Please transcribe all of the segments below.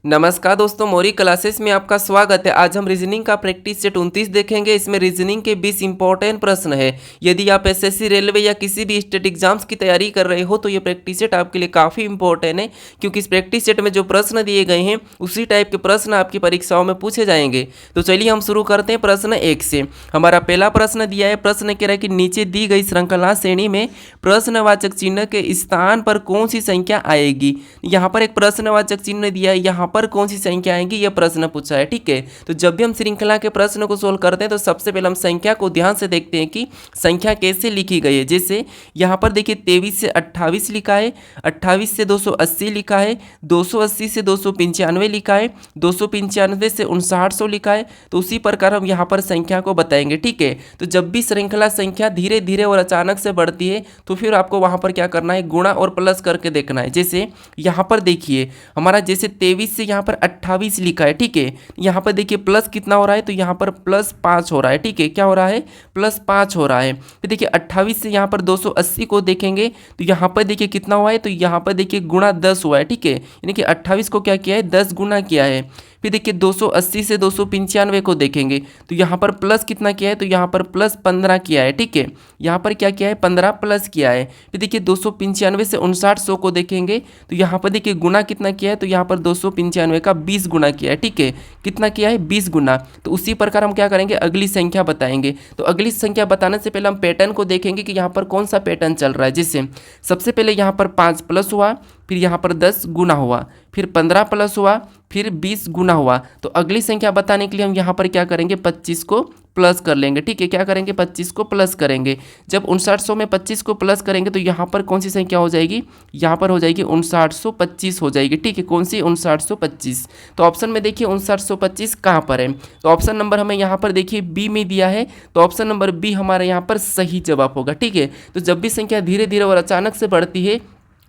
नमस्कार दोस्तों, मौरी क्लासेस में आपका स्वागत है। आज हम रीजनिंग का प्रैक्टिस सेट 29 देखेंगे। इसमें रीजनिंग के 20 इंपॉर्टेंट प्रश्न है। यदि आप एसएससी, रेलवे या किसी भी स्टेट एग्जाम्स की तैयारी कर रहे हो तो ये प्रैक्टिस सेट आपके लिए काफ़ी इंपॉर्टेंट है, क्योंकि इस प्रैक्टिस सेट में जो प्रश्न दिए गए हैं उसी टाइप के प्रश्न आपकी परीक्षाओं में पूछे जाएंगे। तो चलिए हम शुरू करते हैं प्रश्न 1 से। हमारा पहला प्रश्न दिया है। प्रश्न कह रहा है कि नीचे दी गई श्रृंखला श्रेणी में प्रश्नवाचक चिन्ह के स्थान पर कौन सी संख्या आएगी। यहाँ पर एक प्रश्नवाचक चिन्ह दिया है, यहाँ पर कौन सी संख्या आएगी यह प्रश्न पूछा है। ठीक है, तो जब भी हम श्रृंखला के प्रश्न को सोल्व करते हैं तो सबसे पहले हम संख्या को ध्यान से देखते हैं कि संख्या कैसे लिखी गई है। जैसे यहाँ पर देखिए 23 से 28 लिखा है, 28 से 280 लिखा है, 280 से 295 लिखा है, 295 से 5900 लिखा है। तो उसी प्रकार हम यहाँ पर संख्या को बताएंगे। ठीक है, तो जब भी श्रृंखला संख्या धीरे धीरे और अचानक से बढ़ती है तो फिर आपको वहाँ पर क्या करना है, गुणा और प्लस करके देखना है। जैसे यहाँ पर देखिए हमारा जैसे 23 से यहाँ पर 28 लिखा है। ठीक है, यहाँ पर देखिए प्लस कितना हो रहा है, तो यहाँ पर +5 हो रहा है। ठीक है, क्या हो रहा है, +5 हो रहा है। फिर देखिए 28 से यहाँ पर 280 को देखेंगे तो यहाँ पर देखिए कितना हुआ है, तो यहाँ पर देखिए गुणा 10 हुआ है। ठीक है, यानी कि 28 को क्या किया है, 10 गुना किया है। फिर देखिए 280 से 295 को देखेंगे तो यहाँ पर प्लस कितना किया है, तो यहाँ पर +15 किया है। ठीक है, यहाँ पर क्या किया है, 15 प्लस किया है। फिर देखिए 295 से 5900 को देखेंगे तो यहाँ पर देखिए गुना कितना किया है, तो यहाँ पर 295 का 20 गुना किया है। ठीक है, कितना किया है, 20 गुना। तो उसी प्रकार हम क्या करेंगे, अगली संख्या बताएंगे। तो अगली संख्या बताने से पहले हम पैटर्न को देखेंगे कि यहाँ पर कौन सा पैटर्न चल रहा है। जैसे सबसे पहले यहाँ पर 5 प्लस हुआ, फिर यहाँ पर 10 गुना हुआ, फिर 15 प्लस हुआ, फिर 20 गुना हुआ। तो अगली संख्या बताने के लिए हम यहाँ पर क्या करेंगे, 25 को प्लस कर लेंगे। ठीक है, क्या करेंगे, 25 को प्लस करेंगे। जब 5900 में 25 को प्लस करेंगे तो यहाँ पर कौन सी संख्या हो जाएगी, यहाँ पर हो जाएगी 5925 हो जाएगी। ठीक है, कौन सी, 5925। तो ऑप्शन में देखिए 5925 कहाँ पर है, तो ऑप्शन नंबर हमें यहाँ पर देखिए बी में दिया है, तो ऑप्शन नंबर बी हमारे यहाँ पर सही जवाब होगा। ठीक है, तो जब भी संख्या धीरे धीरे और अचानक से बढ़ती है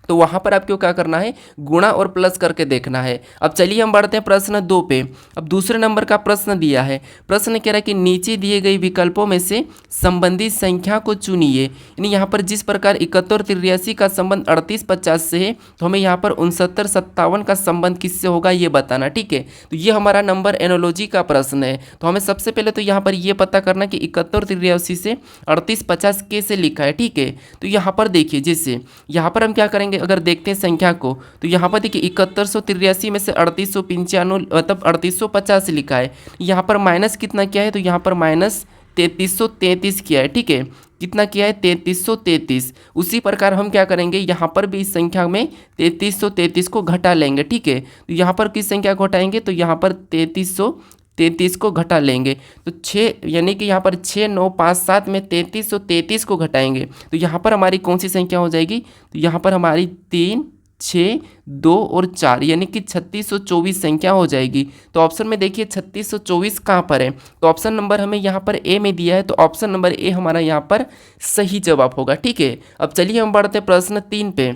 तो वहाँ पर आपको क्या करना है, गुणा और प्लस करके देखना है। अब चलिए हम बढ़ते हैं प्रश्न 2 पे। अब दूसरे नंबर का प्रश्न दिया है। प्रश्न कह रहा है कि नीचे दिए गए विकल्पों में से संबंधित संख्या को चुनिए। यानी यहाँ पर जिस प्रकार 71 83 का संबंध 38 50 से है, तो हमें यहाँ पर 69 57 का संबंध किससे होगा ये बताना। ठीक है, तो ये हमारा नंबर एनोलॉजी का प्रश्न है। तो हमें सबसे पहले तो यहाँ पर ये पता करना कि 71 83 से 38 50 कैसे लिखा है। ठीक है, तो यहाँ पर देखिए जैसे यहाँ पर हम क्या करेंगे, अगर देखते हैं संख्या को तो यहाँ पर देखिए 7183 में से 3895 मतलब 3850 लिखा है। यहाँ पर माइनस कितना किया है, तो यहाँ पर माइनस 3333 किया है। ठीक है, कितना किया है, 3333। उसी प्रकार हम क्या करेंगे, यहाँ पर भी इस संख्या में 3333 को घटा लेंगे। ठीक है, तो यहाँ पर किस संख्या को घटाएंगे, तो यहाँ पर 3333 को घटा लेंगे। तो 6 यानी कि यहाँ पर 6 9 5 7 में 3333 को घटाएंगे तो यहाँ पर हमारी कौन सी संख्या हो जाएगी, तो यहाँ पर हमारी 3 6 2 और 4 यानी कि 3624 संख्या हो जाएगी। तो ऑप्शन में देखिए 3624 कहाँ पर है, तो ऑप्शन नंबर हमें यहाँ पर ए में दिया है, तो ऑप्शन नंबर ए हमारा यहाँ पर सही जवाब होगा। ठीक है, अब चलिए हम बढ़ते हैं प्रश्न 3 पे।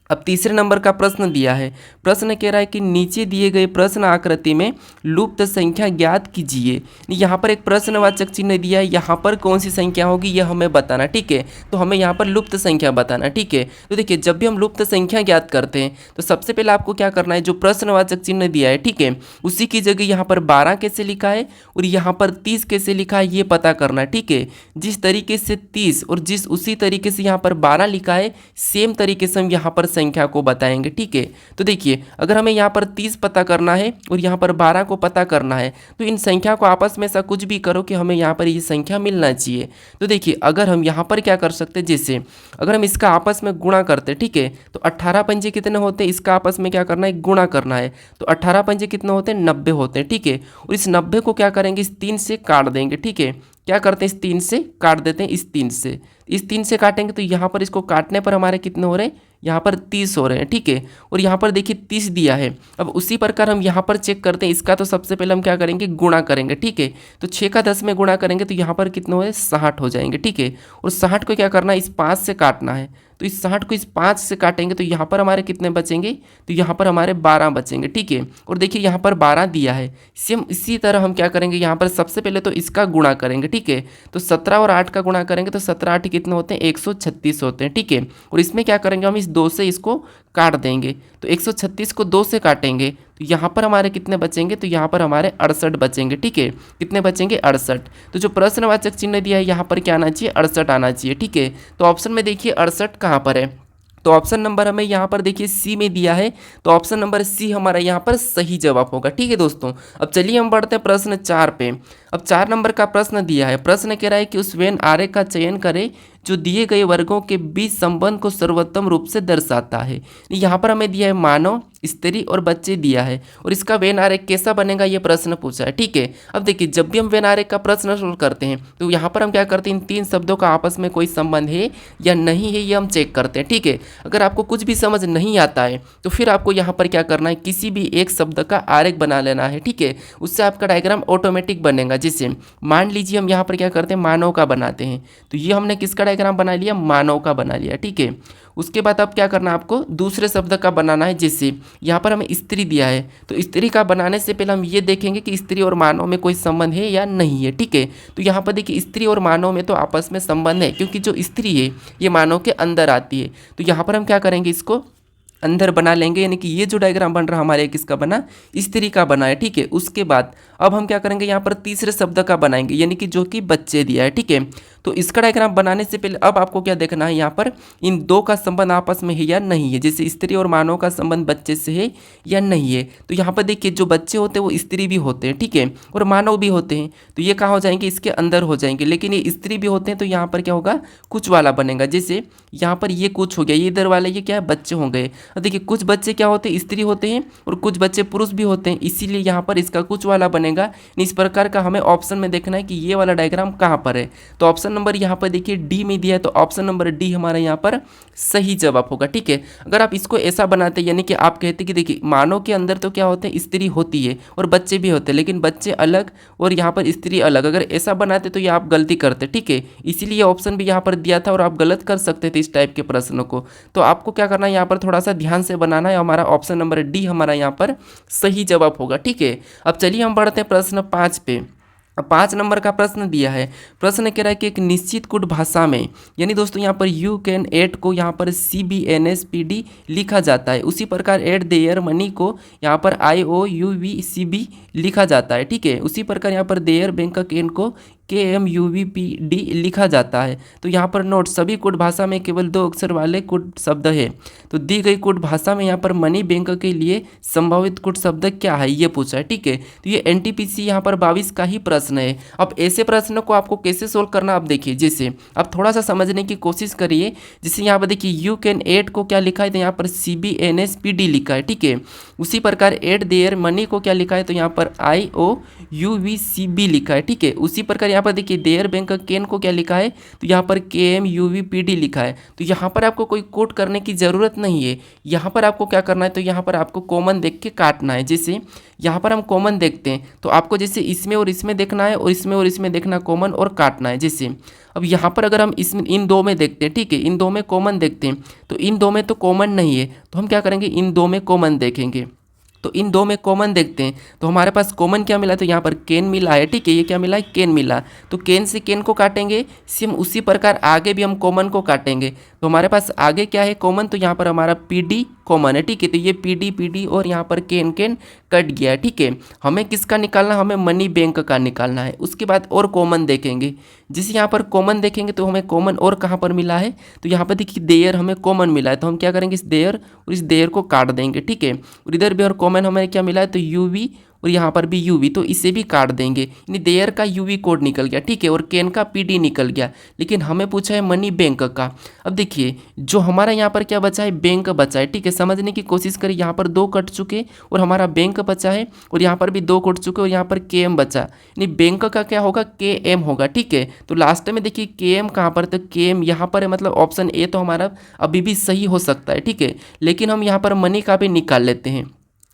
अब तीसरे नंबर का प्रश्न दिया है। प्रश्न कह रहा है कि नीचे दिए गए प्रश्न आकृति में लुप्त संख्या ज्ञात कीजिए। यहाँ पर एक प्रश्नवाचक चिन्ह दिया है, यहाँ पर कौन सी संख्या होगी यह हमें बताना। ठीक है, तो हमें यहाँ पर लुप्त संख्या बताना। ठीक है, तो देखिए जब भी हम लुप्त संख्या ज्ञात करते हैं तो सबसे पहले आपको क्या करना है, जो प्रश्नवाचक चिन्ह दिया है, ठीक है, उसी की जगह यहाँ पर 12 कैसे लिखा है और यहाँ पर 30 कैसे लिखा है ये पता करना है। ठीक है, जिस तरीके से 30 और उसी तरीके से यहाँ पर 12 लिखा है, सेम तरीके से हम यहाँ पर संख्या को बताएंगे। ठीक है, तो देखिए अगर हमें यहाँ पर 30 पता करना है और यहाँ पर 12 को पता करना है तो इन संख्या को आपस में ऐसा कुछ भी करो कि हमें यहाँ पर ये संख्या मिलना चाहिए। तो देखिए अगर हम यहाँ पर क्या कर सकते हैं, जैसे अगर हम इसका आपस में गुणा करते, ठीक है, तो 18 पंजे कितने होते हैं, इसका आपस में क्या करना है, गुणा करना है। तो 18 पंजे कितने होते हैं, 90 होते हैं। ठीक है, और इस 90 को क्या करेंगे, इस 3 से काट देंगे। ठीक है, क्या करते हैं, इस 3 से काट देते हैं, इस 3 से काटेंगे तो यहाँ पर इसको काटने पर हमारे कितने हो रहे हैं, यहाँ पर 30 हो रहे हैं। ठीक है, और यहाँ पर देखिए 30 दिया है। अब उसी प्रकार हम यहाँ पर चेक करते हैं, इसका तो सबसे पहले हम क्या करेंगे, गुणा करेंगे। ठीक है, तो 6 का 10 में गुणा करेंगे तो यहाँ पर कितने हो रहे, 60 हो जाएंगे। ठीक है, और 60 को क्या करना है, इस 5 से काटना है। तो इस 60 को इस 5 से काटेंगे तो यहाँ पर हमारे कितने बचेंगे, तो यहाँ पर हमारे 12 बचेंगे। ठीक है, और देखिए यहाँ पर 12 दिया है। सेम इसी तरह हम क्या करेंगे, यहाँ पर सबसे पहले तो इसका गुणा करेंगे। ठीक है, तो 17 और 8 का गुणा करेंगे तो 17 8 कितने होते हैं, 136 होते हैं। ठीक है, और इसमें क्या करेंगे, हम इस 2 से इसको काट देंगे। तो 136 को 2 से काटेंगे तो यहाँ पर हमारे कितने बचेंगे, तो यहाँ पर हमारे 68 बचेंगे। ठीक है, कितने बचेंगे, 68। तो जो प्रश्नवाचक चिन्ह दिया है यहाँ पर क्या आना चाहिए, 68 आना चाहिए। ठीक है, तो ऑप्शन में देखिए 68 कहाँ पर है, तो ऑप्शन नंबर हमें यहाँ पर देखिए सी में दिया है, तो ऑप्शन नंबर सी हमारा यहाँ पर सही जवाब होगा। ठीक है दोस्तों, अब चलिए हम बढ़ते हैं प्रश्न 4 पे। अब 4 नंबर का प्रश्न दिया है, प्रश्न कह रहा है कि उस वेन आरेख का चयन करें जो दिए गए वर्गों के बीच संबंध को सर्वोत्तम रूप से दर्शाता है। यहाँ पर हमें दिया है मानव, स्त्री और बच्चे दिया है, और इसका वेन आरेख कैसा बनेगा ये प्रश्न पूछा है। ठीक है, अब देखिए जब भी हम वेन आरेख का प्रश्न सोल्व करते हैं तो यहाँ पर हम क्या करते हैं, इन 3 शब्दों का आपस में कोई संबंध है या नहीं है ये हम चेक करते हैं। ठीक है, अगर आपको कुछ भी समझ नहीं आता है तो फिर आपको यहाँ पर क्या करना है, किसी भी एक शब्द का आरेख बना लेना है। ठीक है, उससे आपका डायग्राम ऑटोमेटिक बनेगा। जैसे मान लीजिए हम यहाँ पर क्या करते हैं, मानव का बनाते हैं, तो ये हमने किसका डायग्राम बना लिया, मानव का बना लिया। ठीक है, उसके बाद अब क्या करना है, आपको दूसरे शब्द का बनाना है। जैसे यहाँ पर हमें स्त्री दिया है, तो स्त्री का बनाने से पहले हम ये देखेंगे कि स्त्री और मानव में कोई संबंध है या नहीं है। ठीक है, तो यहाँ पर देखिए स्त्री और मानव में तो आपस में संबंध है, क्योंकि जो स्त्री है ये मानव के अंदर आती है। तो यहाँ पर हम क्या करेंगे, इसको अंदर बना लेंगे, यानी कि ये जो डायग्राम बन रहा है हमारे किसका बना, स्त्री का बना है। ठीक है, उसके बाद अब हम क्या करेंगे, यहाँ पर तीसरे शब्द का बनाएंगे, यानी कि जो कि बच्चे दिया है। ठीक है, तो इसका डायग्राम बनाने से पहले अब आपको क्या देखना है, यहाँ पर इन दो का संबंध आपस में है या नहीं है। जैसे स्त्री और मानव का संबंध बच्चे से है या नहीं है, तो यहाँ पर देखिए जो बच्चे होते हैं वो स्त्री भी होते हैं। ठीक है, और मानव भी होते हैं, तो ये कहाँ हो जाएंगे, इसके अंदर हो जाएंगे। लेकिन ये स्त्री भी होते हैं, तो यहाँ पर क्या होगा, कुछ वाला बनेगा। जैसे यहाँ पर ये कुछ हो गया, ये इधर वाले ये क्या है, बच्चे हो गए। और देखिए कुछ बच्चे क्या होते हैं, स्त्री होते हैं, और कुछ बच्चे पुरुष भी होते हैं, इसीलिए यहाँ पर इसका कुछ वाला बनेगा। इस प्रकार का हमें ऑप्शन में देखना है कि ये वाला डायग्राम कहाँ पर है। तो ऑप्शन नंबर यहाँ पर देखिए डी में दिया है, तो ऑप्शन नंबर डी हमारा यहाँ पर सही जवाब होगा। ठीक है, अगर आप इसको ऐसा बनाते, यानी कि आप कहते कि देखिए मानव के अंदर तो क्या होते हैं, स्त्री होती है और बच्चे भी होते हैं, लेकिन बच्चे अलग और यहाँ पर स्त्री अलग, अगर ऐसा बनाते तो ये आप गलती करते। ठीक है, इसीलिए ऑप्शन भी यहाँ पर दिया था और आप गलत कर सकते थे इस टाइप के प्रश्नों को। तो आपको क्या करना है, यहाँ पर थोड़ा सा ध्यान से बनाना है। हमारा ऑप्शन नंबर डी हमारा यहाँ पर सही जवाब होगा। ठीक है, अब चलिए हम बढ़ते हैं प्रश्न 5 पे। अब 5 नंबर का प्रश्न दिया है, प्रश्न कह रहा है कि एक निश्चित कुट भाषा में, यानी दोस्तों यहाँ पर यू कैन एट को यहाँ पर CBNSPD लिखा जाता है, उसी प्रकार एट देयर मनी को यहाँ पर IOUVCB लिखा जाता है। ठीक है, उसी प्रकार यहाँ पर देयर बैंक केन को KMUVPD लिखा जाता है। तो यहाँ पर नोट, सभी कुट भाषा में केवल 2 अक्षर वाले कुट शब्द है। तो दी गई कुट भाषा में यहाँ पर मनी बैंक के लिए संभावित कुट शब्द क्या है ये पूछा है। ठीक है, तो ये NTPC यहाँ पर 22 का ही प्रश्न है। अब ऐसे प्रश्नों को आपको कैसे सोल्व करना, आप देखिए, जैसे आप थोड़ा सा समझने की कोशिश करिए। जैसे यहाँ पर देखिए यू कैन एट को क्या लिखा है, तो यहाँ पर CBNSPD लिखा है। ठीक है, उसी प्रकार एट देयर मनी को क्या लिखा है, तो यहाँ पर IOUVCB लिखा है। ठीक है, उसी प्रकार यहाँ पर देखिए देयर बैंक केन को क्या लिखा है, तो यहाँ पर KMUVPD लिखा है। तो यहाँ पर आपको कोई कोट करने की ज़रूरत नहीं है, यहाँ पर आपको क्या करना है, तो यहाँ पर आपको कॉमन देख के काटना है। जैसे यहाँ पर हम कॉमन देखते हैं, तो आपको जैसे इसमें और इसमें देखना है, और इसमें और इसमें देखना कॉमन और काटना है। जैसे अब यहाँ पर अगर हम इसमें इन दो में देखते हैं, ठीक है, इन दो में कॉमन देखते हैं, तो इन दो में तो कॉमन नहीं है, तो हम क्या करेंगे, इन दो में कॉमन देखेंगे। तो इन दो में कॉमन देखते हैं, तो हमारे पास कॉमन क्या मिला, तो यहाँ पर केन मिला है। ठीक है, ये क्या मिला है, केन मिला। तो केन से केन को काटेंगे, सेम उसी प्रकार आगे भी हम कॉमन को काटेंगे। तो हमारे पास आगे क्या है, कॉमन, तो यहाँ पर हमारा PD कॉमन है। ठीक है, तो ये PD और यहाँ पर केन केन कट गया है। ठीक है, हमें किसका निकालना, हमें मनी बैंक का निकालना है। उसके बाद और कॉमन देखेंगे, जैसे यहाँ पर कॉमन देखेंगे तो हमें कॉमन और कहाँ पर मिला है, तो यहाँ पर देखिए देयर हमें कॉमन मिला है, तो हम क्या करेंगे, इस देयर और इस देयर को काट देंगे। ठीक है, और इधर भी और कॉमन हमें क्या मिला है, तो UV और यहाँ पर भी UV, तो इसे भी काट देंगे, यानी देयर का UV कोड निकल गया। ठीक है, और केन का PD निकल गया, लेकिन हमें पूछा है मनी बैंक का। अब देखिए जो हमारा यहाँ पर क्या बचा है, बैंक बचा है। ठीक है, समझने की कोशिश करिए, यहाँ पर 2 कट चुके और हमारा बैंक बचा है, और यहाँ पर भी 2 कट चुके और यहाँ पर KM बचा, यानी बैंक का क्या होगा, KM होगा। ठीक है, तो लास्ट में देखिए KM कहाँ पर, तो KM यहाँ पर है, मतलब ऑप्शन A तो हमारा अभी भी सही हो सकता है। ठीक है, लेकिन हम यहाँ पर मनी का भी निकाल लेते हैं।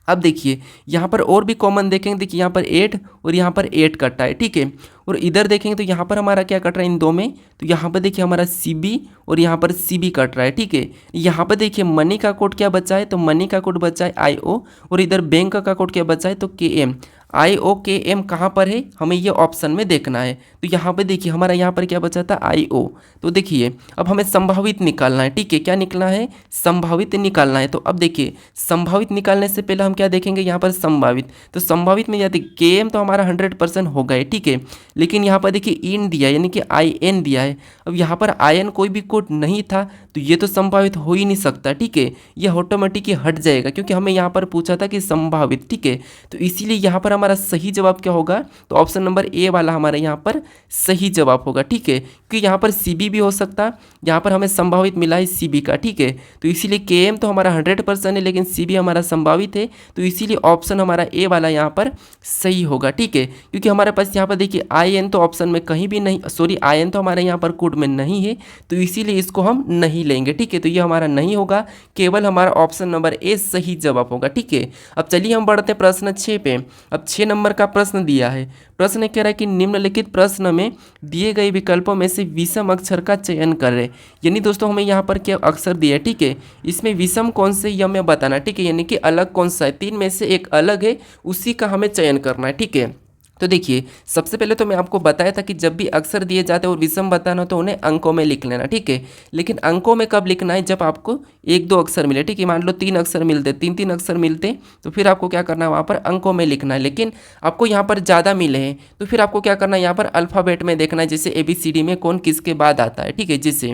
अब देखिए यहाँ पर और भी कॉमन देखेंगे, देखिए यहाँ पर 8 और यहाँ पर 8 कटा है। ठीक है, और इधर देखेंगे तो यहाँ पर हमारा क्या कट रहा है, इन दो में, तो यहाँ पर देखिए हमारा CB और यहाँ पर CB कट रहा है। ठीक है, यहाँ पर देखिए मनी का कोड क्या बचा है, तो मनी का कोड बचा है IO, और इधर बैंक का कोड क्या बचा है, तो KM। IOKM कहाँ पर है, हमें ये ऑप्शन में देखना है। तो यहाँ पे देखिए हमारा यहाँ पर क्या बचा था, IO। तो देखिए अब हमें संभावित निकालना है, ठीक है, क्या निकलना है, संभावित निकालना है। तो अब देखिए संभावित निकालने से पहले हम क्या देखेंगे, यहाँ पर संभावित, तो संभावित में जाते KM तो हमारा 100% होगा है, ठीक है, लेकिन यहाँ पर देखिए इन दिया है, यानी कि IN दिया है। अब यहाँ पर IN कोई भी कोड नहीं था, तो ये तो संभावित हो ही नहीं सकता, ठीक है, ये ऑटोमेटिक ही हट जाएगा, क्योंकि हमें यहाँ पर पूछा था कि संभावित, ठीक है। तो इसीलिए यहाँ पर हमारा सही जवाब क्या होगा, तो ऑप्शन नंबर ए वाला हमारा यहाँ पर सही जवाब होगा, ठीक है, क्योंकि यहाँ पर CB भी हो सकता, यहाँ पर हमें संभावित मिला है CB का, ठीक है। तो इसीलिए KM तो हमारा 100% है, लेकिन CB हमारा संभावित है, तो इसीलिए ऑप्शन हमारा ए वाला यहाँ पर सही होगा, ठीक है, क्योंकि हमारे पास यहाँ पर देखिए IN तो ऑप्शन में कहीं भी नहीं, सॉरी IN तो हमारे यहाँ पर कोड में नहीं है, तो इसीलिए इसको हम नहीं लेंगे, ठीक है। तो ये हमारा नहीं होगा, केवल हमारा ऑप्शन नंबर ए सही जवाब होगा, ठीक है। अब चलिए हम बढ़ते हैं प्रश्न 6 पे। अब 6 नंबर का प्रश्न दिया है, प्रश्न कह रहा है कि निम्नलिखित प्रश्न में दिए गए विकल्पों में से विषम अक्षर का चयन करें। यानी दोस्तों हमें यहाँ पर क्या अक्षर दिया है, ठीक है, इसमें विषम कौन से ये हमें बताना, ठीक है, यानी कि अलग कौन सा है, 3 में से एक अलग है, उसी का हमें चयन करना है, ठीक है। तो देखिए सबसे पहले तो मैं आपको बताया था कि जब भी अक्षर दिए जाते हैं और विषम बताना तो उन्हें अंकों में लिख लेना, ठीक है, लेकिन अंकों में कब लिखना है, जब आपको 1-2 अक्षर मिले, ठीक है, मान लो 3 अक्षर मिलते, 3-3 अक्षर मिलते, तो फिर आपको क्या करना है, वहाँ पर अंकों में लिखना है। लेकिन आपको यहाँ पर ज़्यादा मिले हैं, तो फिर आपको क्या करना है, यहाँ पर अल्फ़ाबेट में देखना है, जैसे ABCD में कौन किसके बाद आता है, ठीक है, जैसे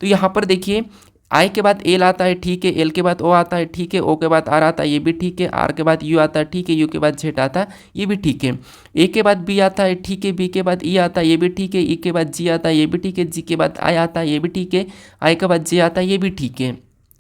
तो यहाँ पर देखिए आई के बाद एल आता है, ठीक है, एल के बाद ओ आता है, ठीक है, ओ के बाद आर आता है, ये भी ठीक है, आर के बाद यू आता है, ठीक है, यू के बाद जेड आता है, ये भी ठीक है, ए के बाद बी आता है, ठीक है, बी के बाद ई आता है, ये भी ठीक है, ई के बाद जी आता है, ये भी ठीक है, जी के बाद आई आता है, ये भी ठीक है, आई के बाद जे आता है, ये भी ठीक है।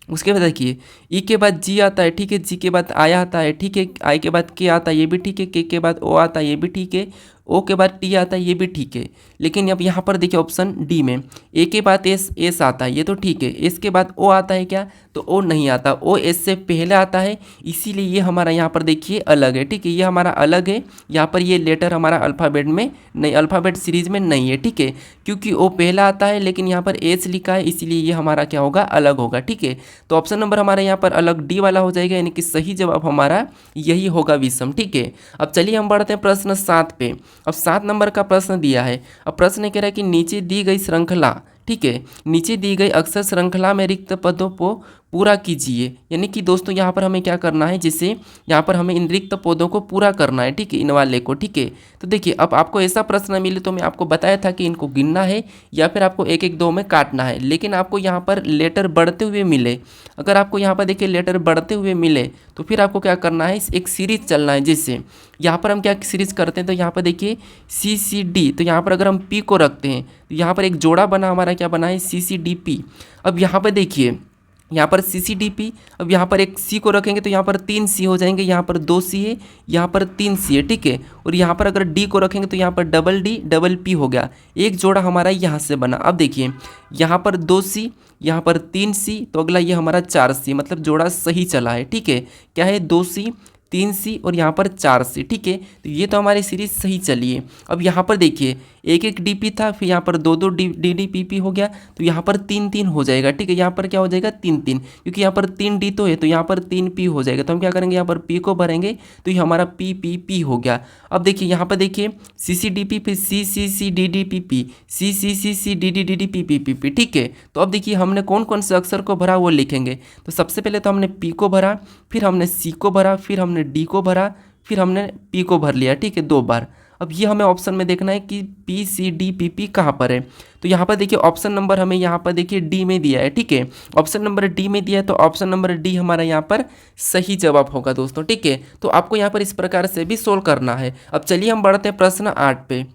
उसके बाद देखिए ई के बाद जी आता है, ठीक है, जी के बाद आई आता है, ठीक है, आई के बाद के आता है, ये भी ठीक है, के बाद ओ आता है, ये भी ठीक है, ओ के बाद टी आता है, ये भी ठीक है। लेकिन अब यहाँ पर देखिए ऑप्शन डी में ए के बाद एस आता है, ये तो ठीक है, एस के बाद ओ आता है क्या, तो ओ नहीं आता, ओ एस से पहले आता है, इसीलिए ये हमारा यहाँ पर देखिए अलग है, ठीक है, ये हमारा अलग है, यहाँ पर ये लेटर हमारा अल्फ़ाबेट में नहीं, अल्फ़ाबेट सीरीज में नहीं है, ठीक है, क्योंकि ओ पहला आता है लेकिन यहाँ पर एस लिखा है, इसीलिए ये हमारा क्या होगा, अलग होगा, ठीक है। तो ऑप्शन नंबर हमारा यहाँ पर अलग डी वाला हो जाएगा, यानी कि सही जवाब हमारा यही होगा विषम, ठीक है। अब चलिए हम बढ़ते हैं प्रश्न 7 पे। अब 7 नंबर का प्रश्न दिया है। अब प्रश्न कह रहा है कि नीचे दी गई श्रृंखला, ठीक है, नीचे दी गई अक्षर श्रृंखला में रिक्त पदों को पूरा कीजिए। यानी कि दोस्तों यहाँ पर हमें क्या करना है, जैसे यहाँ पर हमें इन रिक्त पदों को पूरा करना है, ठीक है, इन वाले को, ठीक है। तो देखिए अब आपको ऐसा प्रश्न मिले तो मैं आपको बताया था कि इनको गिनना है या फिर आपको 1-1-2 में काटना है, लेकिन आपको यहाँ पर लेटर बढ़ते हुए मिले, अगर आपको यहाँ पर देखिए लेटर बढ़ते हुए मिले तो फिर आपको क्या करना है, एक सीरीज चलना है। जैसे यहाँ पर हम क्या सीरीज करते हैं, तो यहाँ पर देखिए CCD, तो यहाँ पर अगर हम P को रखते हैं तो यहाँ पर एक जोड़ा बना, हमारा क्या बना है, CCDP। अब यहाँ पर देखिए यहाँ पर CCDP, अब यहाँ पर एक C को रखेंगे तो यहाँ पर 3 C हो जाएंगे, यहाँ पर 2 C है, यहाँ पर 3 C है, ठीक है, और यहाँ पर अगर D को रखेंगे तो यहाँ पर DD हो गया, एक जोड़ा हमारा यहाँ से बना। अब देखिए यहाँ पर 2 C, यहाँ पर 3 C, तो अगला ये हमारा 4 C, मतलब जोड़ा सही चला है, ठीक है, क्या है 2 C 3 C और यहाँ पर 4 C, ठीक है, तो ये तो हमारी सीरीज सही चली है। अब यहाँ पर देखिए 1-1 DP था, फिर यहाँ पर 2-2 DDPP हो गया, तो यहाँ पर 3-3 हो जाएगा, ठीक है, यहाँ पर क्या हो जाएगा 3-3, क्योंकि यहाँ पर 3 D तो है, तो यहाँ पर 3 P हो जाएगा। तो हम क्या करेंगे, यहाँ पर P को भरेंगे तो ये हमारा PPP हो गया। अब देखिए यहाँ पर देखिए CCDP फिर CCCDDPP, CCCCDDDPPP, ठीक है। तो अब देखिए हमने कौन कौन से अक्षर को भरा वो लिखेंगे। तो सबसे पहले तो हमने P को भरा, फिर हमने C को भरा, फिर हमने D को भरा, फिर हमने P को भर लिया, ठीक है, 2 बार। अब ये हमें ऑप्शन में देखना है कि PCDPP कहाँ पर है। तो यहाँ पर देखिए ऑप्शन नंबर हमें यहाँ पर देखिए डी में दिया है, ठीक है, ऑप्शन नंबर डी में दिया है, तो ऑप्शन नंबर डी हमारा यहाँ पर सही जवाब होगा दोस्तों, ठीक है। तो आपको यहाँ पर इस प्रकार से भी सोल्व करना है। अब चलिए हम बढ़ते हैं प्रश्न 8 पे।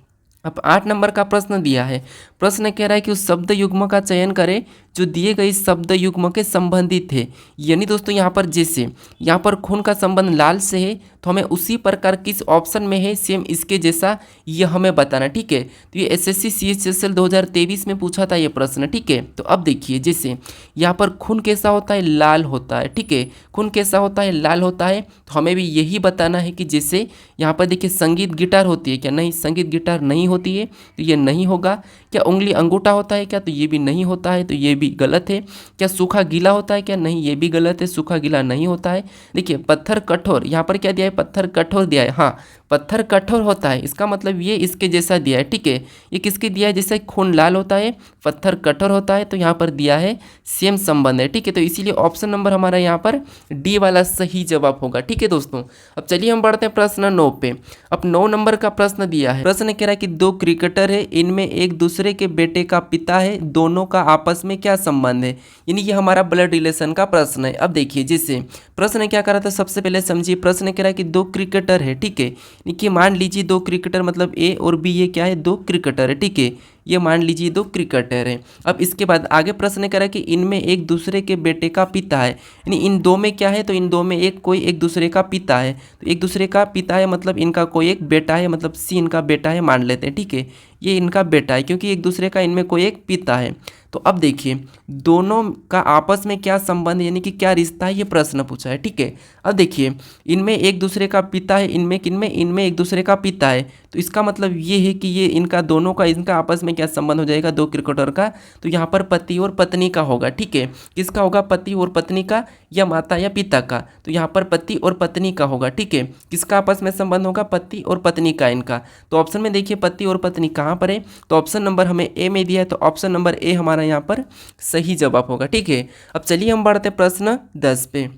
अब 8 नंबर का प्रश्न दिया है, प्रश्न कह रहा है कि उस शब्द युग्म का चयन करें जो दिए गए शब्द युग्म के संबंधित है। यानी दोस्तों यहाँ पर जैसे यहाँ पर खून का संबंध लाल से है, तो हमें उसी प्रकार किस ऑप्शन में है सेम इसके जैसा ये हमें बताना, ठीक है। तो ये SSC CHSL 2023 में पूछा था ये प्रश्न, ठीक है। तो अब देखिए जैसे यहाँ पर खून कैसा होता है, लाल होता है, ठीक है, खून कैसा होता है, लाल होता है, तो हमें भी यही बताना है कि जैसे यहाँ पर देखिए संगीत गिटार होती है क्या, नहीं, संगीत गिटार नहीं होती है, तो ये नहीं होगा। क्या उंगली अंगूठा होता है क्या, तो ये भी नहीं होता है, तो ये भी गलत है। क्या सूखा गीला होता है क्या, नहीं, ये भी गलत है, सूखा गीला नहीं होता है। देखिए पत्थर कठोर, यहाँ पर क्या दिया है, पत्थर कठोर दिया है, हाँ, पत्थर कठोर होता है, इसका मतलब ये इसके जैसा दिया है, ठीक है। ये किसके दिया है, जैसे खून लाल होता है पत्थर कठोर होता है, तो यहाँ पर दिया है सेम संबंध है, ठीक है। तो इसीलिए ऑप्शन नंबर हमारा यहाँ पर डी वाला सही जवाब होगा, ठीक है दोस्तों। अब चलिए हम बढ़ते हैं प्रश्न 9 पे। अब 9 नंबर का प्रश्न दिया है, प्रश्न कह रहा है कि दो क्रिकेटर है, इनमें एक दूसरे के बेटे का पिता है, दोनों का आपस में क्या संबंध है। यानी ये हमारा ब्लड रिलेशन का प्रश्न है। अब देखिए जैसे प्रश्न क्या कर रहा था, सबसे पहले समझिए प्रश्न कह रहा है कि दो क्रिकेटर है, ठीक है। कि मान लीजिए दो क्रिकेटर मतलब ए और बी, ये क्या है, दो क्रिकेटर है, ठीक है। ये मान लीजिए दो क्रिकेटर है। अब इसके बाद आगे प्रश्न कह रहा है कि इनमें एक दूसरे के बेटे का पिता है, यानी इन दो में क्या है, तो इन दो में एक दूसरे का पिता है। तो एक दूसरे का पिता है मतलब इनका कोई एक बेटा है, मतलब सी इनका बेटा है मान लेते हैं, ठीक है। ये इनका बेटा है क्योंकि एक दूसरे का इनमें कोई एक पिता है। तो अब देखिए दोनों का आपस में क्या संबंध यानी कि क्या रिश्ता है, ये प्रश्न पूछा है, ठीक है। अब देखिए इनमें एक दूसरे का पिता है, इनमें एक दूसरे का पिता है, तो इसका मतलब ये है कि ये इनका दोनों का इनका आपस में क्या संबंध हो जाएगा, दो क्रिकेटर का। तो यहाँ पर पति और पत्नी का होगा, ठीक है। किसका होगा, पति और पत्नी का, या माता या पिता का। तो यहाँ पर पति और पत्नी का होगा, ठीक है। किसका आपस में संबंध होगा, पति और पत्नी का इनका। तो ऑप्शन में देखिए पति और पत्नी कहाँ पर है, तो ऑप्शन नंबर हमें ए में दिया है, तो ऑप्शन नंबर ए हमारा यहाँ पर सही जवाब होगा, ठीक है। अब चलिए हम बढ़ते हैं प्रश्न 10 पे।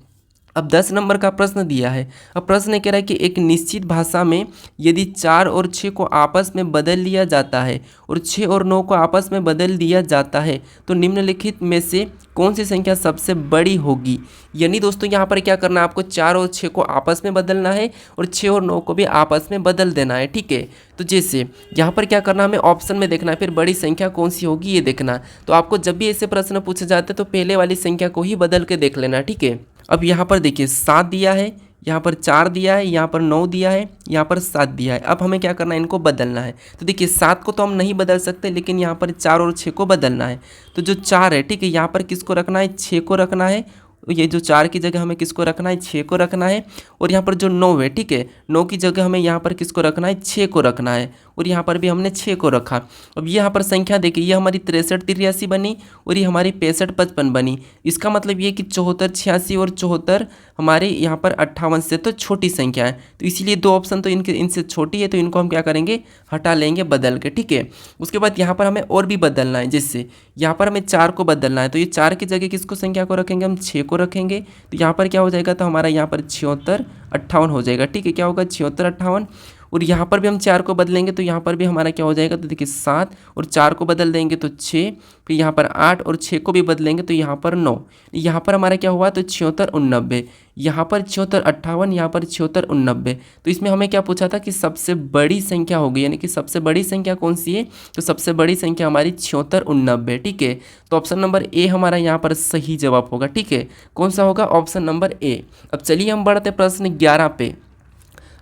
अब 10 नंबर का प्रश्न दिया है। अब प्रश्न कह रहा है कि एक निश्चित भाषा में यदि 4 और 6 को आपस में बदल लिया जाता है और 6 और 9 को आपस में बदल दिया जाता है तो निम्नलिखित में से कौन सी संख्या सबसे बड़ी होगी। यानी दोस्तों यहाँ पर क्या करना है, आपको 4 और 6 को आपस में बदलना है और 6 और 9 को भी आपस में बदल देना है, ठीक है। तो जैसे यहाँ पर क्या करना, हमें ऑप्शन में देखना है, फिर बड़ी संख्या कौन सी होगी ये देखना। तो आपको जब भी ऐसे प्रश्न पूछे जाते हैं तो पहले वाली संख्या को ही बदल के देख लेना, ठीक है। अब यहाँ पर देखिए 7 दिया है, यहाँ पर 4 दिया है, यहाँ पर 9 दिया है, यहाँ पर 7 दिया है। अब हमें क्या करना है, इनको बदलना है। तो देखिए 7 को तो हम नहीं बदल सकते, लेकिन यहाँ पर 4 और 6 को बदलना है। तो जो 4 है, ठीक है, यहाँ पर किसको रखना है, 6 को रखना है। ये जो 4 की जगह हमें किसको रखना है, 6 को रखना है। और यहाँ पर जो 9 है, ठीक है, 9 की जगह हमें यहाँ पर किसको रखना है, 6 को रखना है। और यहाँ पर भी हमने 6 को रखा। अब यहाँ पर संख्या देखिए, ये हमारी 63 83 बनी और ये हमारी 65 55 बनी। इसका मतलब ये कि 74 86 और 74 हमारे यहाँ पर 58 से तो छोटी संख्या है। तो इसीलिए दो ऑप्शन तो इनसे छोटी है, तो इनको हम क्या करेंगे, हटा लेंगे बदल के, ठीक है। उसके बाद यहाँ पर हमें और भी बदलना है, जिससे यहाँ पर हमें 4 को बदलना है। तो ये 4 की जगह किसको संख्या को रखेंगे, हम 6 को रखेंगे। तो यहाँ पर क्या हो जाएगा, तो हमारा यहाँ पर 76 58 हो जाएगा, ठीक है। क्या होगा, 76 58। और यहाँ पर भी हम 4 को बदलेंगे तो यहाँ पर भी हमारा क्या हो जाएगा, तो देखिए 7 और 4 को बदल देंगे तो 6, फिर यहाँ पर 8 और 6 को भी बदलेंगे तो यहाँ पर 9। यहाँ पर हमारा क्या हुआ, तो 76 89, यहाँ पर 76 58, यहाँ पर 76 89। तो इसमें हमें क्या पूछा था कि सबसे बड़ी संख्या होगी, यानी कि सबसे बड़ी संख्या कौन सी है, तो सबसे बड़ी संख्या हमारी 76 89, ठीक है। तो ऑप्शन नंबर ए हमारा यहाँ पर सही जवाब होगा, ठीक है। कौन सा होगा, ऑप्शन नंबर ए। अब चलिए हम बढ़ते प्रश्न 11 पे।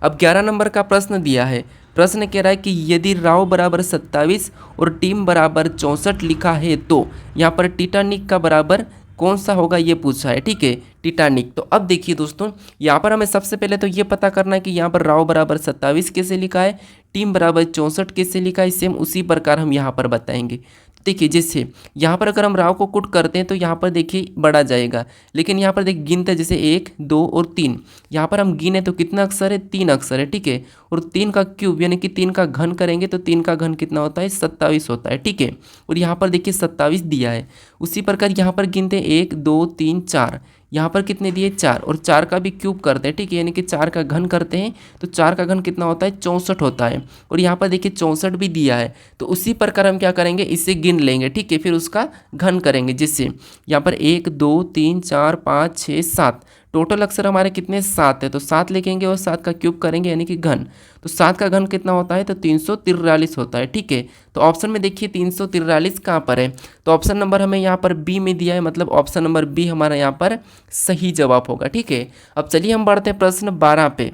अब 11 नंबर का प्रश्न दिया है। प्रश्न कह रहा है कि यदि राव बराबर 27 और टीम बराबर 64 लिखा है तो यहाँ पर टिटानिक का बराबर कौन सा होगा ये पूछा है, ठीक है, टिटानिक। तो अब देखिए दोस्तों, यहाँ पर हमें सबसे पहले तो ये पता करना है कि यहाँ पर राव बराबर 27 कैसे लिखा है, टीम बराबर 64 कैसे लिखा है। सेम उसी प्रकार हम यहाँ पर बताएंगे। देखिए जैसे यहाँ पर अगर हम राव को कुट करते हैं तो यहाँ पर देखिए बढ़ा जाएगा, लेकिन यहाँ पर देखिए गिनते हैं जैसे 1 2 और 3। यहाँ पर हम गिने तो कितना अक्षर है, 3 अक्षर है, ठीक है। और 3 का क्यूब यानी कि 3 का घन करेंगे तो 3 का घन कितना होता है, 27 होता है, ठीक है। और यहाँ पर देखिए 27 दिया है। उसी प्रकार यहाँ पर गिनते 1 2 3 4, यहाँ पर कितने दिए, 4, और 4 का भी क्यूब करते हैं, ठीक है, यानी कि 4 का घन करते हैं तो 4 का घन कितना होता है, 64 होता है। और यहाँ पर देखिए 64 भी दिया है। तो उसी प्रकार हम क्या करेंगे, इसे गिन लेंगे, ठीक है, फिर उसका घन करेंगे। जिससे यहाँ पर 1 2 3 4 5 6 7 टोटल अक्षर हमारे कितने, 7 है। तो 7 लिखेंगे और 7 का क्यूब करेंगे यानी कि घन। तो 7 का घन कितना होता है, तो 343 होता है, ठीक है। तो ऑप्शन में देखिए 343 कहाँ पर है, तो ऑप्शन नंबर हमें यहाँ पर बी में दिया है, मतलब ऑप्शन नंबर बी हमारा यहाँ पर सही जवाब होगा, ठीक है। अब चलिए हम बढ़ते हैं प्रश्न 12 पे।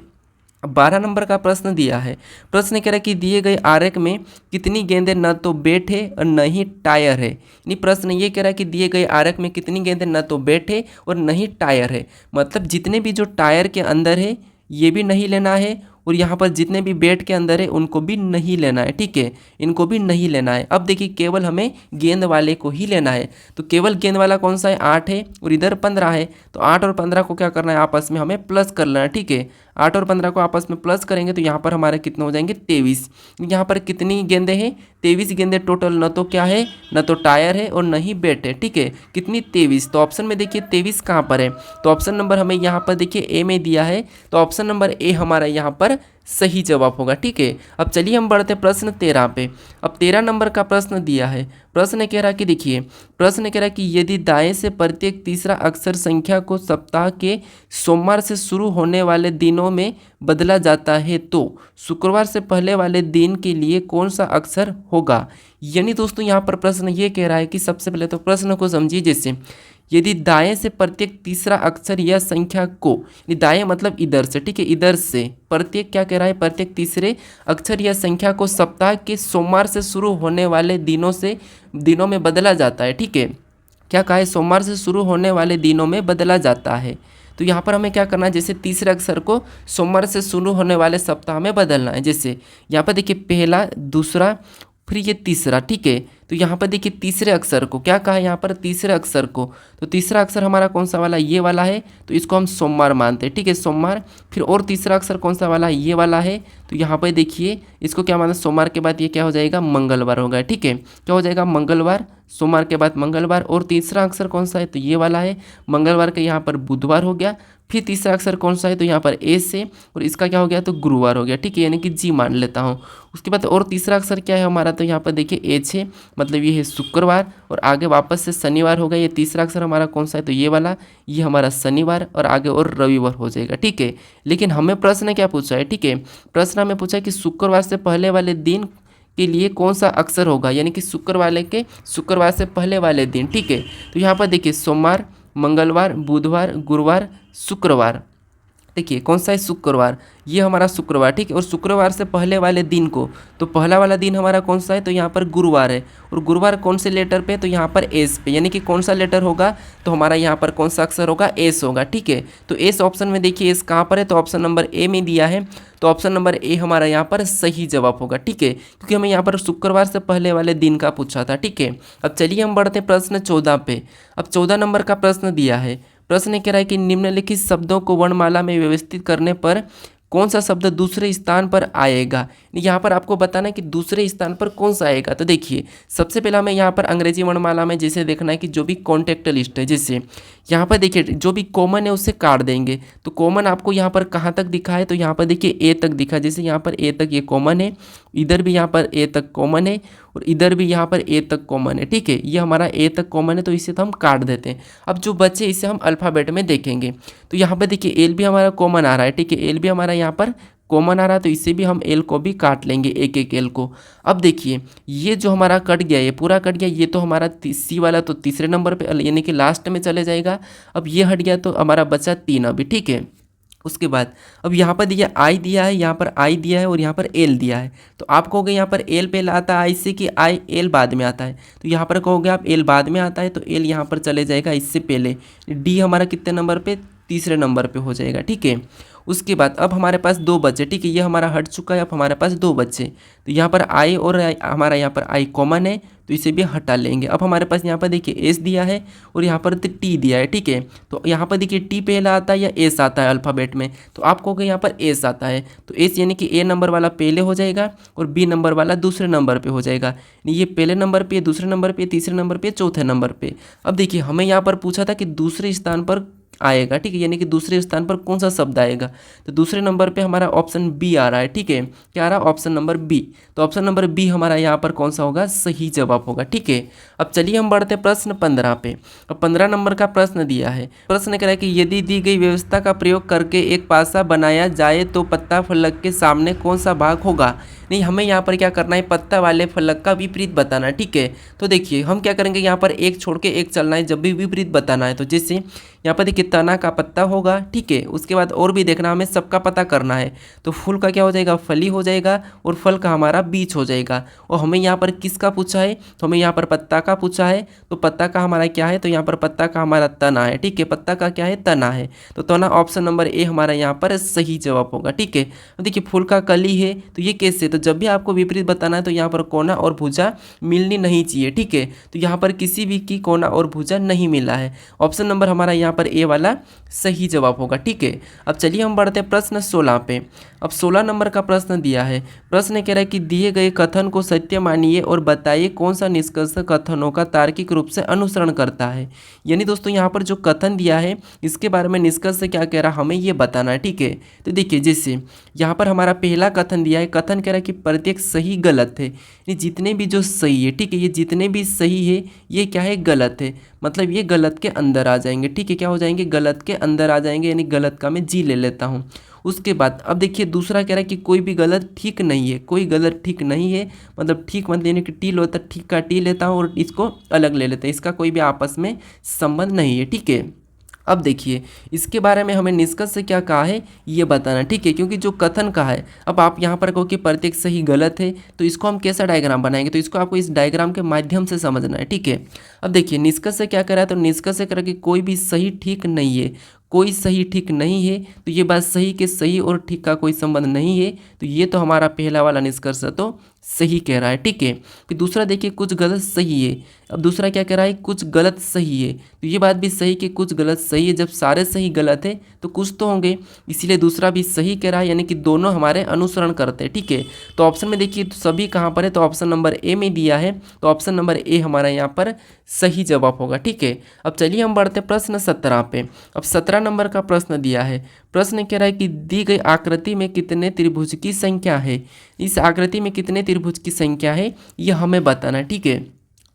12 नंबर का प्रश्न दिया है। प्रश्न कह रहा है कि दिए गए आरेख में कितनी गेंदें न तो बैट है और न ही टायर है। यानी प्रश्न ये कह रहा है कि दिए गए आरेख में कितनी गेंदें न तो बैट है और न ही टायर है, मतलब जितने भी जो टायर के अंदर है ये भी नहीं लेना है, और यहाँ पर जितने भी बैट के अंदर है उनको भी नहीं लेना है, ठीक है, इनको भी नहीं लेना है। अब देखिए केवल हमें गेंद वाले को ही लेना है। तो केवल गेंद वाला कौन सा है, 8 है, और इधर 15 है। तो 8 और 15 को क्या करना है, आपस में हमें प्लस कर लेना है, ठीक है। 8 और 15 को आपस में प्लस करेंगे तो यहाँ पर हमारे कितने हो जाएंगे 23। यहाँ पर कितनी गेंदें हैं 23 गेंदें टोटल, न तो क्या है न तो टायर है और न ही बैट है, ठीक है। कितनी 23, तो ऑप्शन में देखिए 23 कहाँ पर है, तो ऑप्शन नंबर हमें यहाँ पर देखिए ए में दिया है, तो ऑप्शन नंबर ए हमारा यहाँ पर सही जवाब होगा, ठीक है। अब चलिए हम बढ़ते हैं प्रश्न 13 पे। अब 13 नंबर का प्रश्न दिया है। प्रश्न कह रहा कि देखिए, प्रश्न कह रहा कि यदि दाएं से प्रत्येक तीसरा अक्षर संख्या को सप्ताह के सोमवार से शुरू होने वाले दिनों में बदला जाता है तो शुक्रवार से पहले वाले दिन के लिए कौन सा अक्षर होगा। यानी दोस्तों यहाँ पर प्रश्न ये कह रहा है कि सबसे पहले तो प्रश्न को समझिए, जैसे यदि दाएं से प्रत्येक तीसरा अक्षर या संख्या को, दाएं मतलब इधर से, ठीक है, इधर से प्रत्येक क्या कह रहा है, प्रत्येक तीसरे अक्षर या संख्या को सप्ताह के सोमवार से शुरू होने वाले दिनों में बदला जाता है, ठीक है। क्या कहा है, सोमवार से शुरू होने वाले दिनों में बदला जाता है। तो यहाँ पर हमें क्या करना है, जैसे तीसरे अक्षर को सोमवार से शुरू होने वाले सप्ताह में बदलना है। जैसे यहाँ पर देखिए पहला, दूसरा, फिर ये तीसरा, ठीक है। तो यहाँ पर देखिए तीसरे अक्षर को क्या कहा है, यहाँ पर तीसरे अक्षर को, तो तीसरा अक्षर हमारा कौन सा वाला, ये वाला है, तो इसको हम सोमवार मानते हैं, ठीक है, सोमवार। फिर और तीसरा अक्षर कौन सा वाला है, ये वाला है, तो यहाँ पर देखिए इसको क्या माना, सोमवार के बाद ये क्या हो जाएगा, मंगलवार होगा, ठीक है। क्या हो जाएगा, मंगलवार, सोमवार के बाद मंगलवार। और तीसरा अक्षर कौन सा है, तो ये वाला है, मंगलवार का यहाँ पर बुधवार हो गया। फिर तीसरा अक्षर कौन सा है, तो यहाँ पर ए से, और इसका क्या हो गया, तो गुरुवार हो गया, ठीक है, यानी कि जी मान लेता हूँ। उसके बाद और तीसरा अक्षर क्या है हमारा, तो यहाँ पर देखिए एच है, मतलब ये है शुक्रवार, और आगे वापस से शनिवार हो गया। ये तीसरा अक्षर हमारा कौन सा है, तो ये वाला, ये हमारा शनिवार, और आगे और रविवार हो जाएगा, ठीक है। लेकिन हमें प्रश्न क्या पूछा है, ठीक है, प्रश्न हमें पूछा है कि शुक्रवार से पहले वाले दिन के लिए कौन सा अक्षर होगा, यानी कि शुक्रवार से पहले वाले दिन, ठीक है। तो यहाँ पर देखिए सोमवार, मंगलवार, बुधवार, गुरुवार, शुक्रवार, देखिए कौन सा है, शुक्रवार, ये हमारा शुक्रवार, ठीक है। और शुक्रवार से पहले वाले दिन को, तो पहला वाला दिन हमारा कौन सा है, तो यहाँ पर गुरुवार है। और गुरुवार कौन से लेटर पे, तो यहाँ पर एस पे, यानी कि कौन सा लेटर होगा, तो हमारा यहाँ पर कौन सा अक्षर होगा, एस होगा, ठीक है। तो एस ऑप्शन में देखिए एस कहाँ पर है, तो ऑप्शन नंबर ए में दिया है, तो ऑप्शन नंबर ए हमारा यहाँ पर सही जवाब होगा, ठीक है, क्योंकि हमें यहाँ पर शुक्रवार से पहले वाले दिन का पूछा था, ठीक है। अब चलिए हम बढ़ते हैं प्रश्न 14 पे। अब 14 नंबर का प्रश्न दिया है। प्रश्न कह रहा है कि निम्नलिखित शब्दों को वर्णमाला में व्यवस्थित करने पर कौन सा शब्द दूसरे स्थान पर आएगा। यहाँ पर आपको बताना है कि दूसरे स्थान पर कौन सा आएगा। तो देखिए सबसे पहला हमें यहाँ पर अंग्रेजी वर्णमाला में जैसे देखना है कि जो भी कॉन्टेक्ट लिस्ट है, जैसे यहाँ पर देखिए जो भी कॉमन है उससे काट देंगे। तो कॉमन आपको यहाँ पर कहाँ तक दिखा है, तो यहाँ पर देखिए ए तक दिखा, जैसे यहाँ पर ए तक ये कॉमन है, इधर भी यहाँ पर ए तक कॉमन है, और इधर भी यहाँ पर ए तक कॉमन है, ठीक है। ये हमारा ए तक कॉमन है, तो इसे तो हम काट देते हैं। अब जो बचे इसे हम अल्फ़ाबेट में देखेंगे। तो यहाँ पर देखिए एल भी हमारा कॉमन आ रहा है, ठीक है, एल भी हमारा यहाँ पर कॉमन आ रहा है, तो इसे भी हम एल को भी काट लेंगे, एक एक एल को। अब देखिए ये जो हमारा कट गया, ये पूरा कट गया, ये तो हमारा सी वाला तो तीसरे नंबर पे यानी कि लास्ट में चले जाएगा। अब ये हट गया तो हमारा बचा 3 अभी, ठीक है। उसके बाद अब यहाँ पर दिया आई दिया है, यहाँ पर आई दिया है, और यहाँ पर एल दिया है। तो आप कहोगे यहाँ पर एल पहले आता है आई से कि आई एल बाद में आता है, तो यहाँ पर कहोगे आप एल बाद में आता है, तो एल यहाँ पर चले जाएगा इससे पहले। डी हमारा कितने नंबर पे, तीसरे नंबर पे हो जाएगा, ठीक है। उसके बाद अब हमारे पास 2 बचे, ठीक है, ये हमारा हट चुका है, अब हमारे पास 2 बचे। तो यहाँ पर आई और हमारा यहाँ पर आई कॉमन है, तो इसे भी हटा लेंगे। अब हमारे पास यहाँ पर देखिए एस दिया है और यहाँ पर टी दिया है, ठीक है। तो यहाँ पर देखिए टी पहला आता है या एस आता है अल्फ़ाबेट में, तो आप कहोगे यहाँ पर एस आता है, तो एस यानी कि ए नंबर वाला पहले हो जाएगा और बी नंबर वाला दूसरे नंबर पे हो जाएगा। ये पहले नंबर पे, दूसरे नंबर पे, तीसरे नंबर पे, चौथे नंबर पे। अब देखिए हमें यहाँ पर पूछा था कि दूसरे स्थान पर आएगा, ठीक है, यानी कि दूसरे स्थान पर कौन सा शब्द आएगा। तो दूसरे नंबर पे हमारा ऑप्शन बी आ रहा है, ठीक है, क्या आ रहा है, ऑप्शन नंबर बी। तो ऑप्शन नंबर बी हमारा यहाँ पर कौन सा होगा, सही जवाब होगा, ठीक है। अब चलिए हम बढ़ते हैं प्रश्न 15 पे। अब 15 नंबर का प्रश्न दिया है। प्रश्न कह रहा है कि यदि दी गई व्यवस्था का प्रयोग करके एक पासा बनाया जाए तो पत्ता फलक के सामने कौन सा भाग होगा। नहीं, हमें यहाँ पर क्या करना है, पत्ता वाले फलक का विपरीत बताना है, ठीक है। तो देखिए हम क्या करेंगे, यहाँ पर एक छोड़ के एक चलना है जब भी विपरीत बताना है। तो जैसे यहाँ पर देखिए तना का पत्ता होगा, ठीक है। उसके बाद और भी देखना, हमें सबका पता करना है। तो फूल का क्या हो जाएगा, फली हो जाएगा, और फल का हमारा बीज हो जाएगा। और हमें यहाँ पर किसका पूछा है, तो हमें यहाँ पर पत्ता का पूछा है। तो पत्ता का हमारा क्या है, तो यहाँ पर पत्ता का हमारा तना है, ठीक है, पत्ता का क्या है, तना है। तो तना ऑप्शन नंबर ए हमारा यहाँ पर सही जवाब होगा, ठीक है। अब देखिए फूल का कली है, तो ये कैसे, तो जब भी आपको विपरीत बताना है तो यहाँ पर कोना और भुजा मिलनी नहीं चाहिए, ठीक है। तो यहाँ पर किसी भी की कोना और भुजा नहीं मिला है। ऑप्शन नंबर हमारा यहाँ यहाँ पर ए वाला सही जवाब होगा। ठीक है, अब चलिए हम बढ़ते हैं प्रश्न 16 पे। अब 16 नंबर का प्रश्न दिया है। प्रश्न कह रहा है कि दिए गए कथन को सत्य मानिए और बताइए कौन सा निष्कर्ष कथनों का तार्किक रूप से अनुसरण करता है। यानी दोस्तों यहाँ पर जो कथन दिया है इसके बारे में निष्कर्ष से क्या कह रहा है हमें ये बताना है। ठीक है, तो देखिए जैसे यहाँ पर हमारा पहला कथन दिया है, कथन कह रहा है कि प्रत्येक सही गलत है, ये जितने भी जो सही है, ठीक है, ये जितने भी सही है ये क्या है गलत है, मतलब ये गलत के अंदर आ जाएंगे। ठीक है, क्या हो जाएंगे गलत के अंदर आ जाएंगे, यानी गलत का मैं जी ले लेता हूँ। उसके बाद अब देखिए दूसरा कह रहा है कि कोई भी गलत ठीक नहीं है, कोई गलत ठीक नहीं है, मतलब ठीक मतलब यानी कि टी होता है, ठीक का टी लेता हूँ और इसको अलग ले लेते हैं, इसका कोई भी आपस में संबंध नहीं है। ठीक है, अब देखिए इसके बारे में हमें निष्कर्ष से क्या कहा है ये बताना। ठीक है, क्योंकि जो कथन का है, अब आप यहाँ पर कहो कि प्रत्येक सही गलत है, तो इसको हम कैसा डायग्राम बनाएंगे, तो इसको आपको इस डायग्राम के माध्यम से समझना है। ठीक है, अब देखिए निष्कर्ष से क्या कर रहा है, तो निष्कर्ष से कह रहा है कि कोई भी सही ठीक नहीं है, कोई सही ठीक नहीं है, तो ये बात सही के सही और ठीक का कोई संबंध नहीं है, तो ये तो हमारा पहला वाला निष्कर्ष तो सही कह रहा है। ठीक है, फिर दूसरा देखिए कुछ गलत सही है। अब दूसरा क्या कह रहा है कुछ गलत सही है, तो ये बात भी सही कि कुछ गलत सही है, जब सारे सही गलत है तो कुछ तो होंगे, इसीलिए दूसरा भी सही कह रहा है, यानी कि दोनों हमारे अनुसरण करते हैं। ठीक है, तो ऑप्शन में देखिए तो सभी कहाँ पर है, तो ऑप्शन नंबर ए में दिया है, तो ऑप्शन नंबर ए हमारा यहाँ पर सही जवाब होगा। ठीक है, अब चलिए हम बढ़ते प्रश्न 17 पे। अब 17 नंबर का प्रश्न दिया है। प्रश्न कह रहा है कि दी गई आकृति में कितने त्रिभुज की संख्या है, इस आकृति में कितने त्रिभुज की संख्या है ये हमें बताना है। ठीक है,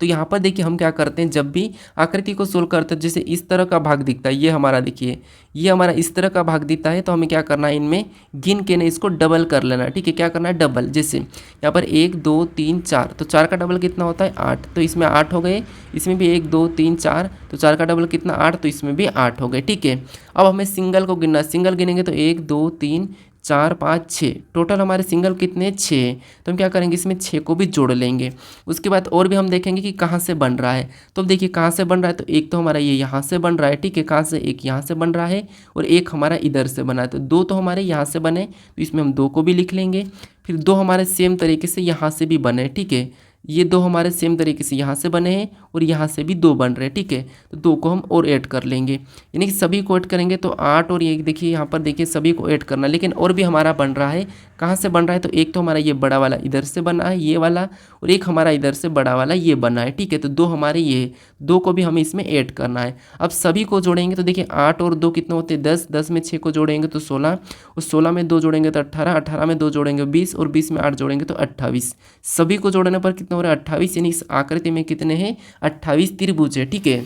तो यहाँ पर देखिए हम क्या करते हैं, जब भी आकृति को सोल्व करते हैं, जैसे इस तरह का भाग दिखता है, ये हमारा देखिए ये हमारा इस तरह का भाग दिखता है, तो हमें क्या करना है इनमें गिन के ना इसको डबल कर लेना है। ठीक है, क्या करना है डबल, जैसे यहाँ पर 1 2 3 4, तो 4 का डबल कितना होता है 8, तो इसमें 8 हो गए, इसमें भी 1 2 3 4, तो 4 का डबल कितना 8, तो इसमें भी 8 हो गए। ठीक है, अब हमें सिंगल को गिनना, सिंगल गिनेंगे तो 1 2 3 4 5 6, टोटल हमारे सिंगल कितने 6, तो हम क्या करेंगे इसमें 6 को भी जोड़ लेंगे। उसके बाद और भी हम देखेंगे कि कहाँ से बन रहा है, तो अब देखिए कहाँ से बन रहा है, तो एक तो हमारा ये यहाँ से बन रहा है। ठीक है, कहाँ से, एक यहाँ से बन रहा है और एक हमारा इधर से बना है, तो 2 तो हमारे यहाँ से बने, तो इसमें हम 2 को भी लिख लेंगे। फिर 2 हमारे सेम तरीके से यहाँ से भी बने। ठीक है, ये 2 हमारे सेम तरीके से यहाँ से बने हैं और यहाँ से भी 2 बन रहे हैं। ठीक है, तो 2 को हम और ऐड कर लेंगे, यानी कि सभी को ऐड करेंगे तो 8, और ये देखिए यहाँ पर देखिए सभी को ऐड करना, लेकिन और भी हमारा बन रहा है। कहाँ से बन रहा है, तो एक तो हमारा ये बड़ा वाला इधर से बना है ये वाला, और एक हमारा इधर से बड़ा वाला ये बना है। ठीक है, तो 2 हमारे ये 2 को भी हमें इसमें ऐड करना है। अब सभी को जोड़ेंगे तो देखिए 8 और 2 कितने होते हैं 10, 10 में 6 को जोड़ेंगे तो 16, और 16 में 2 जोड़ेंगे तो 18, 18 में 2 जोड़ेंगे 20, और 20 में 8 जोड़ेंगे तो 28। सभी को जोड़ने पर कितना हो रहा है 28, यानी इस आकृति में कितने हैं 28 त्रिभुज है। ठीक है,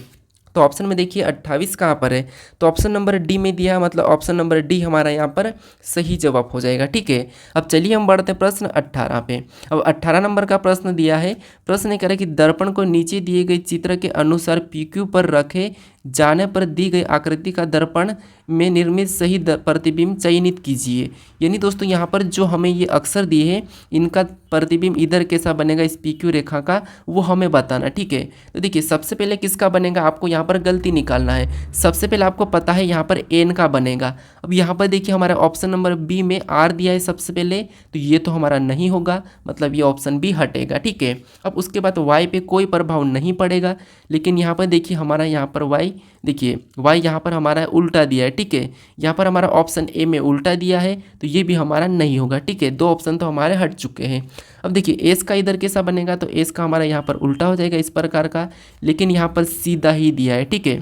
तो ऑप्शन में देखिए 28 कहाँ पर है, तो ऑप्शन नंबर डी में दिया, मतलब ऑप्शन नंबर डी हमारा यहाँ पर सही जवाब हो जाएगा। ठीक है, अब चलिए हम बढ़ते हैं प्रश्न 18 पे। अब 18 नंबर का प्रश्न दिया है। प्रश्न कह रहा है कि दर्पण को नीचे दिए गए चित्र के अनुसार PQ पर रखे जाने पर दी गई आकृति का दर्पण में निर्मित सही प्रतिबिंब चयनित कीजिए। यानी दोस्तों यहाँ पर जो हमें ये अक्षर दिए हैं इनका प्रतिबिंब इधर कैसा बनेगा इस PQ रेखा का, वो हमें बताना। ठीक है, तो देखिए सबसे पहले किसका बनेगा, आपको यहाँ पर गलती निकालना है। सबसे पहले आपको पता है यहाँ पर N का बनेगा। अब यहाँ पर देखिए हमारा ऑप्शन नंबर बी में R दिया है सबसे पहले, तो ये तो हमारा नहीं होगा, मतलब ये ऑप्शन बी हटेगा। ठीक है, अब उसके बाद Y पे कोई प्रभाव नहीं पड़ेगा, लेकिन यहाँ पर देखिए हमारा यहाँ पर Y, देखिए Y यहाँ पर हमारा उल्टा दिया है। ठीक है, यहाँ पर हमारा ऑप्शन ए में उल्टा दिया है, तो ये भी हमारा नहीं होगा। ठीक है, 2 ऑप्शन तो हमारे हट चुके हैं। अब देखिए एस का इधर कैसा बनेगा, तो एस का हमारा यहाँ पर उल्टा हो जाएगा इस प्रकार का, लेकिन यहाँ पर सीधा ही दिया है। ठीक है,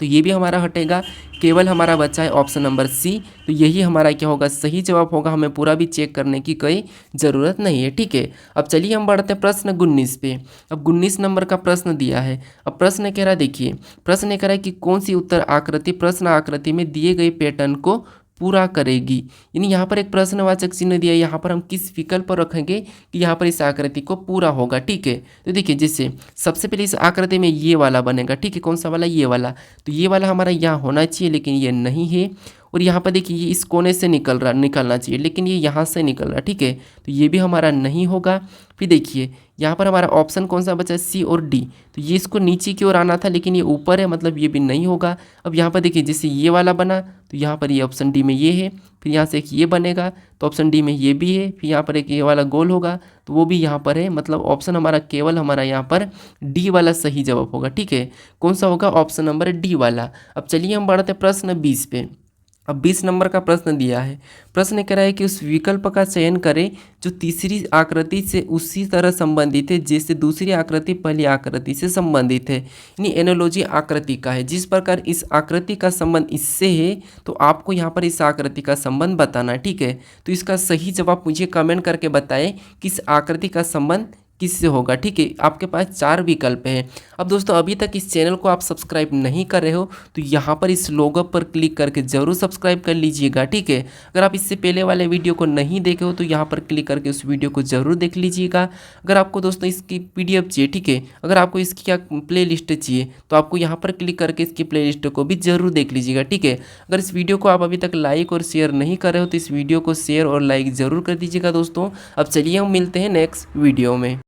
तो ये भी हमारा हटेगा, केवल हमारा बचा है ऑप्शन नंबर सी, तो यही हमारा क्या होगा सही जवाब होगा, हमें पूरा भी चेक करने की कोई ज़रूरत नहीं है। ठीक है, अब चलिए हम बढ़ते हैं प्रश्न 19 पे। अब 19 नंबर का प्रश्न दिया है। अब प्रश्न कह रहा है, देखिए प्रश्न कह रहा है कि कौन सी उत्तर आकृति प्रश्न आकृति में दिए गए पैटर्न को पूरा करेगी। यानी यहाँ पर एक प्रश्नवाचक चिन्ह दिया है, यहाँ पर हम किस विकल्प पर रखेंगे कि यहाँ पर इस आकृति को पूरा होगा। ठीक है, तो देखिए जैसे सबसे पहले इस आकृति में ये वाला बनेगा। ठीक है, कौन सा वाला, ये वाला, तो ये वाला हमारा यहाँ होना चाहिए, लेकिन ये नहीं है। और यहाँ पर देखिए ये इस कोने से निकलना चाहिए, लेकिन ये यहाँ से निकल रहा है। ठीक है, तो ये भी हमारा नहीं होगा। फिर देखिए यहाँ पर हमारा ऑप्शन कौन सा बचा, सी और डी, तो ये इसको नीचे की ओर आना था, लेकिन ये ऊपर है, मतलब ये भी नहीं होगा। अब यहाँ पर देखिए जैसे ये वाला बना, तो तो यहाँ पर ये ऑप्शन डी में ये है, फिर यहाँ से एक ये बनेगा तो ऑप्शन डी में ये भी है, फिर यहाँ पर एक ये वाला गोल होगा तो वो भी यहाँ पर है। मतलब ऑप्शन हमारा केवल हमारा यहाँ पर डी वाला सही जवाब होगा। ठीक है, कौन सा होगा? ऑप्शन नंबर डी वाला। अब चलिए हम बढ़ते प्रश्न 20 पे। अब 20 नंबर का प्रश्न दिया है। प्रश्न कह रहा है कि उस विकल्प का चयन करें जो तीसरी आकृति से उसी तरह संबंधित है जैसे दूसरी आकृति पहली आकृति से संबंधित है, यानी एनालॉजी आकृति का है। जिस प्रकार इस आकृति का संबंध इससे है तो आपको यहाँ पर इस आकृति का संबंध बताना है। ठीक है, तो इसका सही जवाब मुझे कमेंट करके बताएं कि इस आकृति का संबंध किससे होगा। ठीक है, आपके पास 4 विकल्प हैं। अब दोस्तों अभी तक इस चैनल को आप सब्सक्राइब नहीं कर रहे हो तो यहाँ पर इस लोगो पर क्लिक करके ज़रूर सब्सक्राइब कर लीजिएगा। ठीक है, अगर आप इससे पहले वाले वीडियो को नहीं देखे हो तो यहाँ पर क्लिक करके उस वीडियो को ज़रूर देख लीजिएगा। अगर आपको दोस्तों इसकी PDF चाहिए, ठीक है, अगर आपको इसकी क्या प्ले लिस्ट चाहिए तो आपको यहाँ पर क्लिक करके इसकी प्ले लिस्ट को भी ज़रूर देख लीजिएगा। ठीक है, अगर इस वीडियो को आप अभी तक लाइक और शेयर नहीं कर रहे हो तो इस वीडियो को शेयर और लाइक ज़रूर कर दीजिएगा दोस्तों। अब चलिए हम मिलते हैं नेक्स्ट वीडियो में।